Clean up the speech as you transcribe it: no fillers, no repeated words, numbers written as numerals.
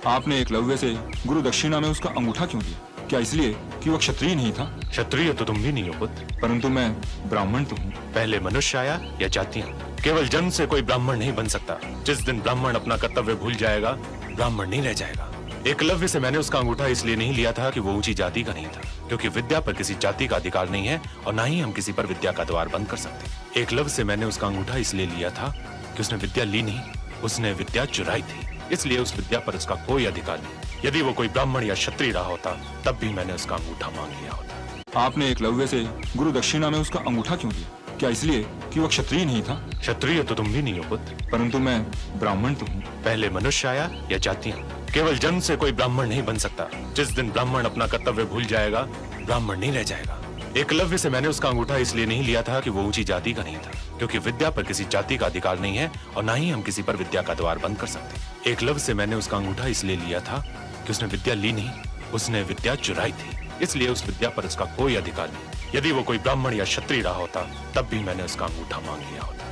आपने एकलव्य से गुरु दक्षिणा में उसका अंगूठा क्यों दिया? क्या इसलिए कि वो क्षत्रिय नहीं था? क्षत्रिय तो तुम भी नहीं हो पुत्र। परंतु मैं ब्राह्मण तो हूँ। पहले मनुष्य आया या जातियां? केवल जन्म से कोई ब्राह्मण नहीं बन सकता। जिस दिन ब्राह्मण अपना कर्तव्य भूल जाएगा, ब्राह्मण नहीं रह जाएगा। एकलव्य से मैंने उसका अंगूठा इसलिए नहीं लिया था कि वो ऊंची जाति का नहीं था, क्योंकि विद्या पर किसी जाति का अधिकार नहीं है और ना ही हम किसी पर विद्या का द्वार बंद कर सकते। एकलव्य से मैंने उसका अंगूठा इसलिए लिया था कि उसने विद्या ली नहीं, उसने विद्या चुराई थी, इसलिए उस विद्या पर उसका कोई अधिकार नहीं। यदि वो कोई ब्राह्मण या क्षत्रिय रहा होता तब भी मैंने उसका अंगूठा मांग लिया होता। आपने एकलव्य से गुरु दक्षिणा में उसका अंगूठा क्यों दिया? क्या इसलिए कि वो क्षत्रिय नहीं था? क्षत्रिय तो तुम भी नहीं हो पुत्र। परंतु मैं ब्राह्मण तो हूँ। पहले मनुष्य आया या जातियां? केवल जन्म से कोई ब्राह्मण नहीं बन सकता। जिस दिन ब्राह्मण अपना कर्तव्य भूल जाएगा, ब्राह्मण नहीं रह जाएगा। एकलव्य से मैंने उसका अंगूठा इसलिए नहीं लिया था कि वो ऊंची जाति का नहीं था, क्योंकि विद्या पर किसी जाति का अधिकार नहीं है और ना ही हम किसी पर विद्या का द्वार बंद कर सकते। एकलव्य से मैंने उसका अंगूठा इसलिए लिया था कि उसने विद्या ली नहीं, उसने विद्या चुराई थी, इसलिए उस विद्या पर उसका कोई अधिकार नहीं। यदि वो कोई ब्राह्मण या क्षत्रिय रहा होता तब भी मैंने उसका अंगूठा मांग लिया होता।